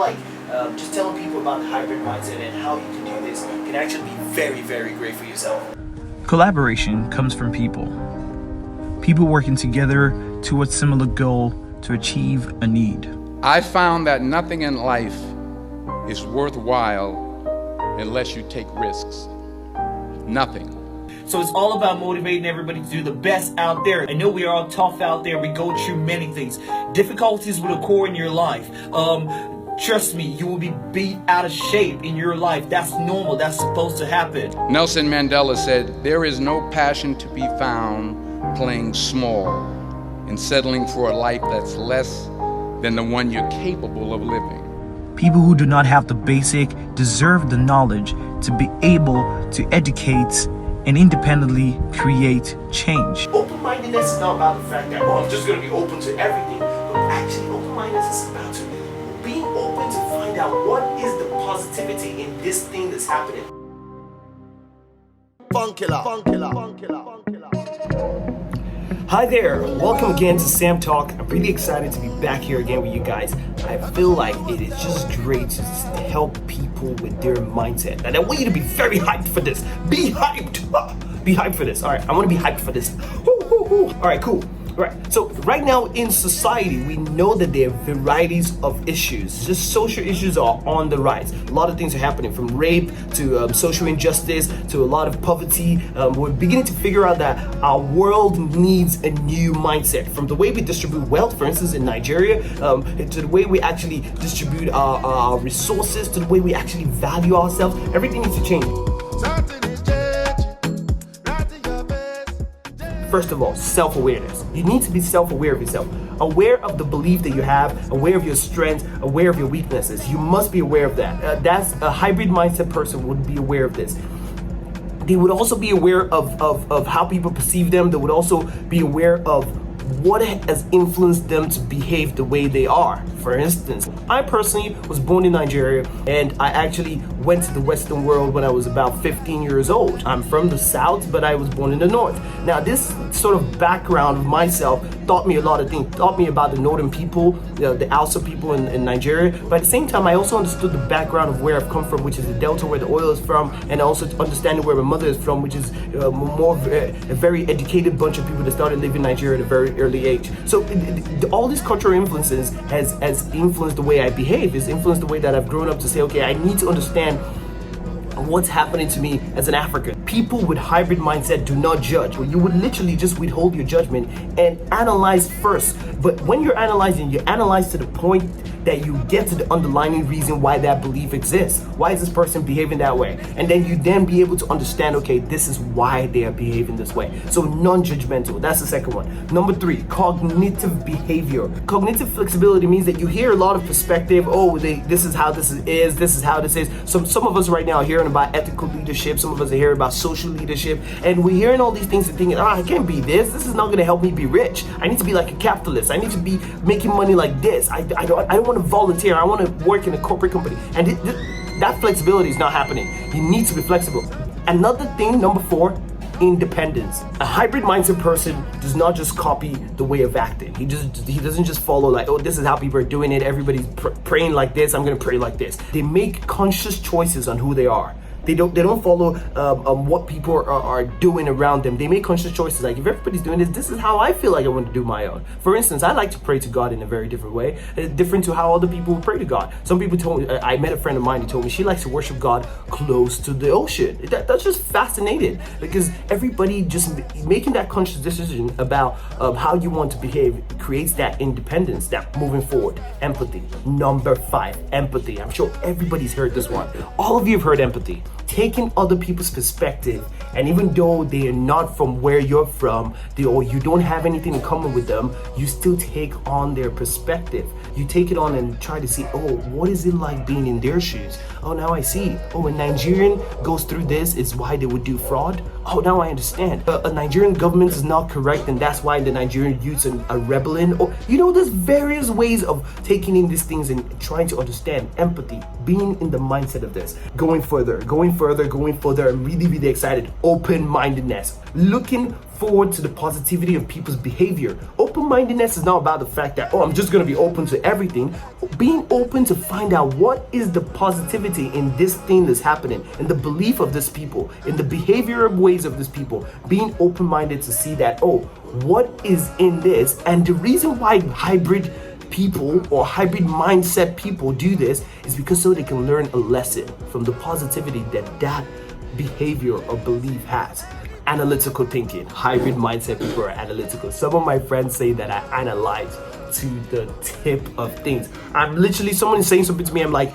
like just telling people about the hybrid mindset and how you can do this can actually be very, very great for yourself. Collaboration comes from people. People working together to a similar goal to achieve a need. I found that nothing in life is worthwhile unless you take risks. Nothing. So it's all about motivating everybody to do the best out there. I know we are all tough out there. We go through many things. Difficulties will occur in your life. Trust me, you will be beat out of shape in your life. That's normal. That's supposed to happen. Nelson Mandela said, "There is no passion to be found playing small and settling for a life that's less than the one you're capable of living." People who do not have the basic deserve the knowledge to be able to educate and independently create change. Open-mindedness is not about the fact that, oh, I'm just going to be open to everything. But actually, open-mindedness is about being open to find out what is the positivity in this thing that's happening. Hi there, welcome again to Sam Talk. I'm really excited to be back here again with you guys. I feel like it is just great to just help people with their mindset. And I want you to be very hyped for this. Be hyped! Be hyped for this. All right, I want to be hyped for this. All right, cool. All right, so right now in society, we know that there are varieties of issues. Just social issues are on the rise. A lot of things are happening, from rape to social injustice to a lot of poverty. We're beginning to figure out that our world needs a new mindset. From the way we distribute wealth, for instance, in Nigeria, to the way we actually distribute our resources, to the way we actually value ourselves, everything needs to change. First of all, self-awareness. You need to be self-aware of yourself. Aware of the belief that you have, aware of your strengths, aware of your weaknesses. You must be aware of that. That's a hybrid mindset person would be aware of this. They would also be aware of how people perceive them. They would also be aware of what has influenced them to behave the way they are. For instance, I personally was born in Nigeria, and I actually went to the Western world when I was about 15 years old. I'm from the South, but I was born in the North. Now, this sort of background of myself taught me a lot of things, taught me about the Northern people, the Hausa people in Nigeria. But at the same time, I also understood the background of where I've come from, which is the Delta, where the oil is from, and also understanding where my mother is from, which is more a very educated bunch of people that started living in Nigeria at a very early age. So all these cultural influences has influenced the way I behave, has influenced the way that I've grown up to say, okay, I need to understand what's happening to me as an African. People with hybrid mindset do not judge. You would literally just withhold your judgment and analyze first. But when you're analyzing, you analyze to the point that you get to the underlying reason why that belief exists. Why is this person behaving that way? And then you then be able to understand, okay, this is why they are behaving this way. So non-judgmental, that's the second one. Number 3, cognitive behavior. Cognitive flexibility means that you hear a lot of perspective. Oh, this is how this is how this is. Some of us right now are hearing about ethical leadership. Some of us are hearing about social leadership. And we're hearing all these things and thinking, I can't be this. This is not gonna help me be rich. I need to be like a capitalist. I need to be making money like this. I don't want to volunteer. I want to work in a corporate company. And that flexibility is not happening. You need to be flexible. Another thing, number 4, independence. A hybrid mindset person does not just copy the way of acting. He doesn't just follow like, oh, this is how people are doing it. Everybody's praying like this. I'm going to pray like this. They make conscious choices on who they are. They don't follow what people are doing around them. They make conscious choices. Like, if everybody's doing this is how I feel like I want to do my own. For instance, I like to pray to God in a very different way, different to how other people pray to God. Some people told me, I met a friend of mine who told me she likes to worship God close to the ocean. That's just fascinating, because everybody just making that conscious decision about how you want to behave creates that independence. Now, moving forward, empathy. Number 5, empathy. I'm sure everybody's heard this one. All of you have heard empathy. Taking other people's perspective, and even though they are not from where you're from, or you don't have anything in common with them, you still take on their perspective. You take it on and try to see, oh, what is it like being in their shoes? Oh, now I see. Oh, a Nigerian goes through this, it's why they would do fraud. Oh, now I understand. A Nigerian government is not correct, and that's why the Nigerian youths are rebelling. Or, there's various ways of taking in these things and trying to understand empathy, being in the mindset of this. Going further. I'm really, really excited. Open-mindedness. Looking forward to the positivity of people's behavior. Open-mindedness is not about the fact that, oh, I'm just going to be open to everything. Being open to find out what is the positivity in this thing that's happening, in the belief of this people, in the behavioral ways of this people. Being open-minded to see that, oh, what is in this? And the reason why hybrid people or hybrid mindset people do this is because so they can learn a lesson from the positivity that behavior or belief has. Analytical thinking. Hybrid mindset people are analytical. Some of my friends say that I analyze to the tip of things. I'm literally, someone is saying something to me, I'm like,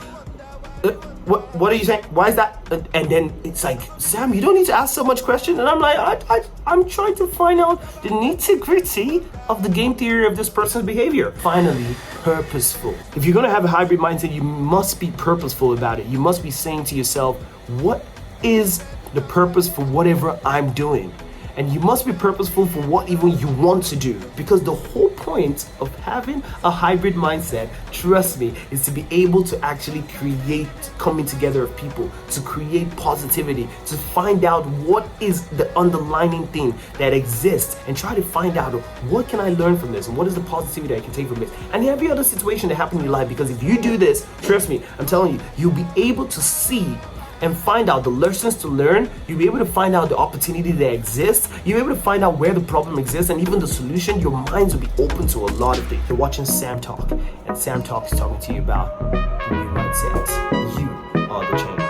what are you saying? Why is that? And then it's like, Sam, you don't need to ask so much question. And I'm like, I'm trying to find out the nitty-gritty of the game theory of this person's behavior. Finally, purposeful. If you're gonna have a hybrid mindset, you must be purposeful about it. You must be saying to yourself, what is the purpose for whatever I'm doing? And you must be purposeful for what even you want to do, because the whole point of having a hybrid mindset, trust me, is to be able to actually create coming together of people, to create positivity, to find out what is the underlying thing that exists and try to find out what can I learn from this and what is the positivity I can take from this and every other situation that happened in your life. Because if you do this, trust me, I'm telling you, you'll be able to see and find out the lessons to learn. You'll be able to find out the opportunity that exists. You'll be able to find out where the problem exists and even the solution. Your minds will be open to a lot of things. You're watching Sam Talk, and Sam Talk is talking to you about the new mindset. You are the change.